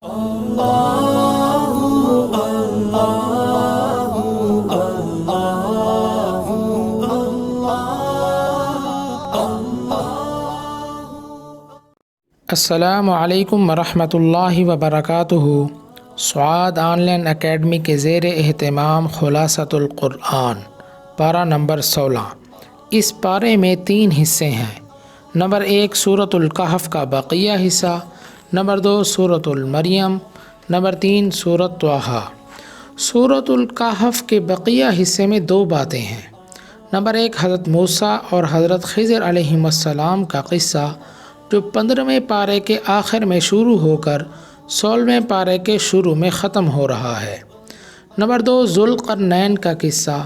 السلام علیکم ورحمۃ اللہ وبرکاتہ۔ سعاد آن لائن اکیڈمی کے زیر اہتمام خلاصۃ القرآن پارہ نمبر 16۔ اس پارے میں 3 حصے ہیں۔ نمبر 1 سورۃ الکہف کا بقیہ حصہ، نمبر 2 سورۃ المریم، نمبر 3 سورۃ طٰہٰ۔ سورۃ الکہف کے بقیہ حصے میں 2 باتیں ہیں۔ نمبر 1 حضرت موسیٰ اور حضرت خضر علیہم السلام کا قصہ، جو 15ویں پارے کے آخر میں شروع ہو کر 16ویں پارے کے شروع میں ختم ہو رہا ہے۔ نمبر 2 ذوالقرنین کا قصہ،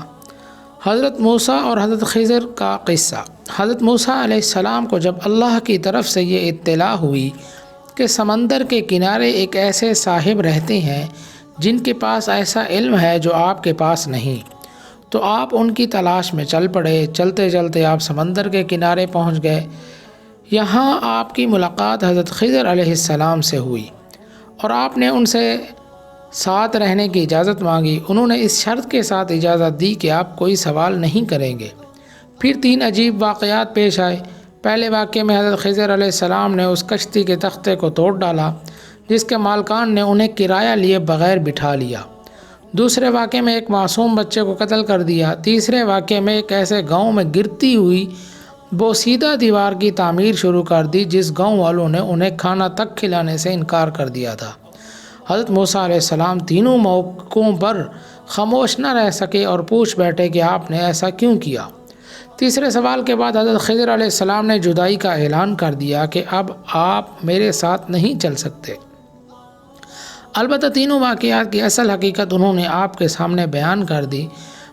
حضرت موسیٰ اور حضرت خضر کا قصہ۔ حضرت موسیٰ علیہ السلام کو جب اللہ کی طرف سے یہ اطلاع ہوئی کہ سمندر کے کنارے ایک ایسے صاحب رہتے ہیں جن کے پاس ایسا علم ہے جو آپ کے پاس نہیں، تو آپ ان کی تلاش میں چل پڑے۔ چلتے چلتے آپ سمندر کے کنارے پہنچ گئے۔ یہاں آپ کی ملاقات حضرت خضر علیہ السلام سے ہوئی اور آپ نے ان سے ساتھ رہنے کی اجازت مانگی۔ انہوں نے اس شرط کے ساتھ اجازت دی کہ آپ کوئی سوال نہیں کریں گے۔ پھر 3 عجیب واقعات پیش آئے۔ پہلے واقعے میں حضرت خضر علیہ السلام نے اس کشتی کے تختے کو توڑ ڈالا جس کے مالکان نے انہیں کرایہ لیے بغیر بٹھا لیا۔ دوسرے واقعے میں ایک معصوم بچے کو قتل کر دیا۔ تیسرے واقعے میں ایک ایسے گاؤں میں گرتی ہوئی بوسیدہ دیوار کی تعمیر شروع کر دی جس گاؤں والوں نے انہیں کھانا تک کھلانے سے انکار کر دیا تھا۔ حضرت موسیٰ علیہ السلام تینوں موقعوں پر خاموش نہ رہ سکے اور پوچھ بیٹھے کہ آپ نے ایسا کیوں کیا۔ تیسرے سوال کے بعد حضرت خضر علیہ السلام نے جدائی کا اعلان کر دیا کہ اب آپ میرے ساتھ نہیں چل سکتے۔ البتہ تینوں واقعات کی اصل حقیقت انہوں نے آپ کے سامنے بیان کر دی۔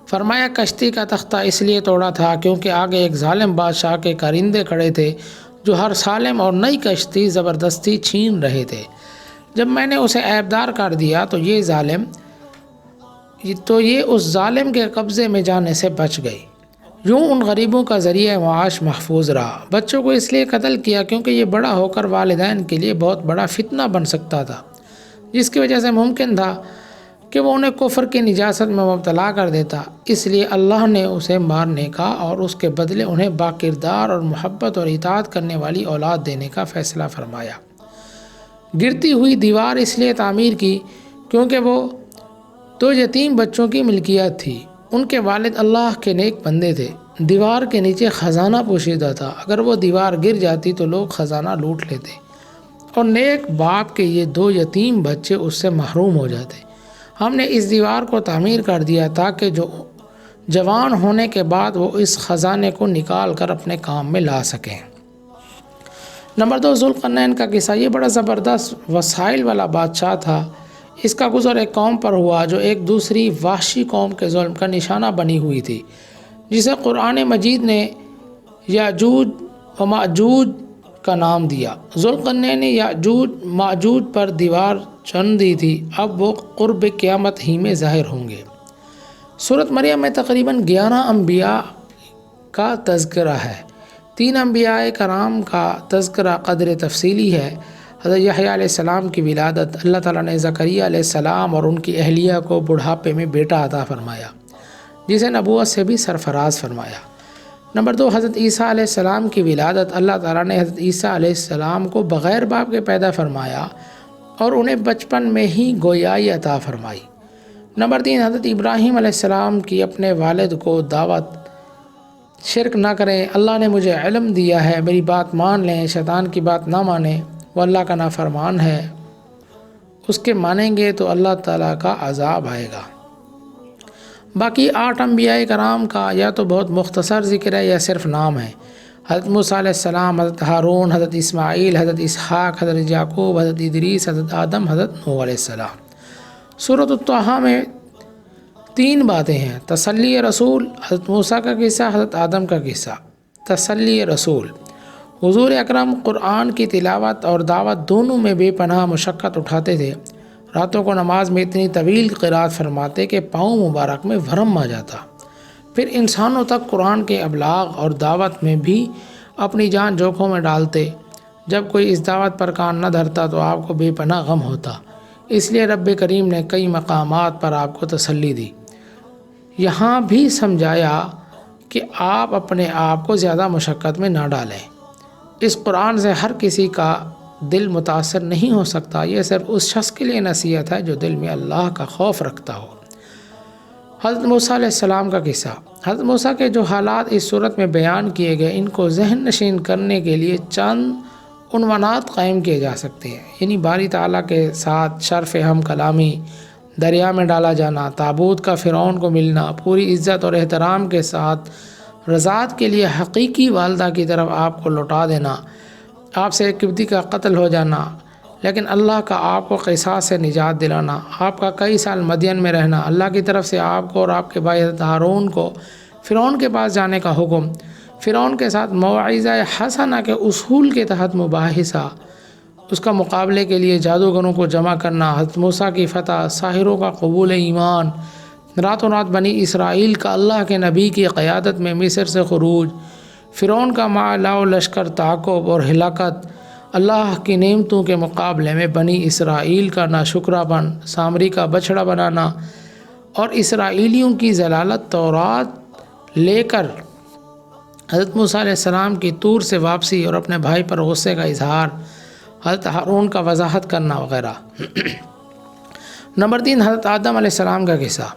فرمایا کشتی کا تختہ اس لیے توڑا تھا کیونکہ آگے ایک ظالم بادشاہ کے کارندے کھڑے تھے جو ہر سالم اور نئی کشتی زبردستی چھین رہے تھے۔ جب میں نے اسے عیبدار کر دیا تو یہ اس ظالم کے قبضے میں جانے سے بچ گئی۔ یوں ان غریبوں کا ذریعہ معاش محفوظ رہا۔ بچوں کو اس لیے قتل کیا کیونکہ یہ بڑا ہو کر والدین کے لیے بہت بڑا فتنہ بن سکتا تھا، جس کی وجہ سے ممکن تھا کہ وہ انہیں کفر کی نجاست میں مبتلا کر دیتا۔ اس لیے اللہ نے اسے مارنے کا اور اس کے بدلے انہیں باکردار اور محبت اور اطاعت کرنے والی اولاد دینے کا فیصلہ فرمایا۔ گرتی ہوئی دیوار اس لیے تعمیر کی کیونکہ وہ 2 یتیم بچوں کی ملکیت تھی۔ ان کے والد اللہ کے نیک بندے تھے۔ دیوار کے نیچے خزانہ پوشیدہ تھا۔ اگر وہ دیوار گر جاتی تو لوگ خزانہ لوٹ لیتے اور نیک باپ کے یہ 2 یتیم بچے اس سے محروم ہو جاتے۔ ہم نے اس دیوار کو تعمیر کر دیا تاکہ جو جوان ہونے کے بعد وہ اس خزانے کو نکال کر اپنے کام میں لا سکیں۔ نمبر 2 ذوالقرنین کا قصہ، یہ بڑا زبردست وسائل والا بادشاہ تھا۔ اس کا گزر ایک قوم پر ہوا جو ایک دوسری وحشی قوم کے ظلم کا نشانہ بنی ہوئی تھی، جسے قرآن مجید نے یاجوج و ماجوج کا نام دیا۔ ذوالقرنین نے یاجوج ماجوج پر دیوار چن دی تھی، اب وہ قرب قیامت ہی میں ظاہر ہوں گے۔ سورۃ مریم میں تقریباً 11 انبیاء کا تذکرہ ہے۔ 3 انبیاء کرام کا تذکرہ قدر تفصیلی ہے۔ حضرت یحییٰ علیہ السلام کی ولادت، اللہ تعالیٰ نے زکریا علیہ السلام اور ان کی اہلیہ کو بڑھاپے میں بیٹا عطا فرمایا جسے نبوت سے بھی سرفراز فرمایا۔ نمبر 2 حضرت عیسیٰ علیہ السلام کی ولادت، اللہ تعالیٰ نے حضرت عیسیٰ علیہ السلام کو بغیر باپ کے پیدا فرمایا اور انہیں بچپن میں ہی گویائی عطا فرمائی۔ نمبر 3 حضرت ابراہیم علیہ السلام کی اپنے والد کو دعوت، شرک نہ کریں، اللہ نے مجھے علم دیا ہے، میری بات مان لیں، شیطان کی بات نہ مانیں، وہ اللہ کا نافرمان ہے، اس کے مانیں گے تو اللہ تعالیٰ کا عذاب آئے گا۔ باقی 8 انبیاء کرام کا یا تو بہت مختصر ذکر ہے یا صرف نام ہے۔ حضرت موسیٰ علیہ السلام، حضرت ہارون، حضرت اسماعیل، حضرت اسحاق، حضرت یعقوب، حضرت ادریس، حضرت آدم، حضرت نوح علیہ السلام۔ سورۃ طٰہٰ میں 3 باتیں ہیں۔ تسلی رسول، حضرت موسیٰ کا قصہ، حضرت آدم کا قصہ۔ تسلی رسول، حضور اکرم قرآن کی تلاوت اور دعوت دونوں میں بے پناہ مشقت اٹھاتے تھے۔ راتوں کو نماز میں اتنی طویل قرات فرماتے کہ پاؤں مبارک میں ورم آ جاتا۔ پھر انسانوں تک قرآن کے ابلاغ اور دعوت میں بھی اپنی جان جوکھوں میں ڈالتے۔ جب کوئی اس دعوت پر کان نہ دھرتا تو آپ کو بے پناہ غم ہوتا۔ اس لیے رب کریم نے کئی مقامات پر آپ کو تسلی دی، یہاں بھی سمجھایا کہ آپ اپنے آپ کو زیادہ مشقت میں نہ ڈالیں۔ اس قرآن سے ہر کسی کا دل متاثر نہیں ہو سکتا، یہ صرف اس شخص کے لیے نصیحت ہے جو دل میں اللہ کا خوف رکھتا ہو۔ حضرت موسیٰ علیہ السلام کا قصہ۔ حضرت موسیٰ کے جو حالات اس صورت میں بیان کیے گئے، ان کو ذہن نشین کرنے کے لیے چند عنوانات قائم کیے جا سکتے ہیں، یعنی باری تعالیٰ کے ساتھ شرف ہم کلامی، دریا میں ڈالا جانا، تابوت کا فرعون کو ملنا، پوری عزت اور احترام کے ساتھ رضاعت کے لیے حقیقی والدہ کی طرف آپ کو لوٹا دینا، آپ سے ایک قبطی کا قتل ہو جانا لیکن اللہ کا آپ کو قصاص سے نجات دلانا، آپ کا کئی سال مدین میں رہنا، اللہ کی طرف سے آپ کو اور آپ کے بھائی حضرت ہارون کو فرعون کے پاس جانے کا حکم، فرعون کے ساتھ موعظہ حسنہ کے اصول کے تحت مباحثہ، اس کا مقابلے کے لیے جادوگروں کو جمع کرنا، حضرت موسیٰ کی فتح، ساحروں کا قبول ایمان، راتوں رات بنی اسرائیل کا اللہ کے نبی کی قیادت میں مصر سے خروج، فرعون کا مالا و لشکر تعاقب اور ہلاکت، اللہ کی نعمتوں کے مقابلے میں بنی اسرائیل کا ناشکرہ پن، سامری کا بچھڑا بنانا اور اسرائیلیوں کی ضلالت، تورات لے کر حضرت موسیٰ علیہ السلام کی طور سے واپسی اور اپنے بھائی پر غصے کا اظہار، حضرت ہارون کا وضاحت کرنا وغیرہ۔ نمبر 3، حضرت آدم علیہ السلام کا قصہ۔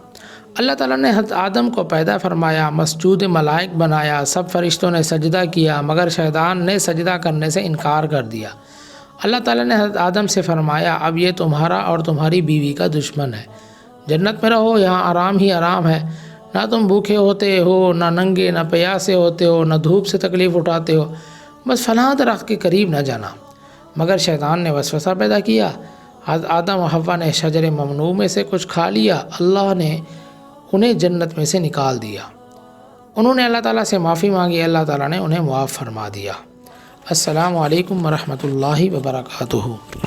اللہ تعالیٰ نے حضرت آدم کو پیدا فرمایا، مسجود ملائک بنایا، سب فرشتوں نے سجدہ کیا مگر شیطان نے سجدہ کرنے سے انکار کر دیا۔ اللہ تعالیٰ نے حضرت آدم سے فرمایا، اب یہ تمہارا اور تمہاری بیوی کا دشمن ہے، جنت میں رہو، یہاں آرام ہی آرام ہے، نہ تم بھوکے ہوتے ہو، نہ ننگے، نہ پیاسے ہوتے ہو، نہ دھوپ سے تکلیف اٹھاتے ہو، بس فلاں درخت کے قریب نہ جانا۔ مگر شیطان نے وسوسہ پیدا کیا، حضرت آدم و حوا نے شجر ممنوع میں سے کچھ کھا لیا، اللہ نے انہیں جنت میں سے نکال دیا۔ انہوں نے اللہ تعالیٰ سے معافی مانگی، اللہ تعالیٰ نے انہیں معاف فرما دیا۔ السلام علیکم ورحمۃ اللہ وبرکاتہ۔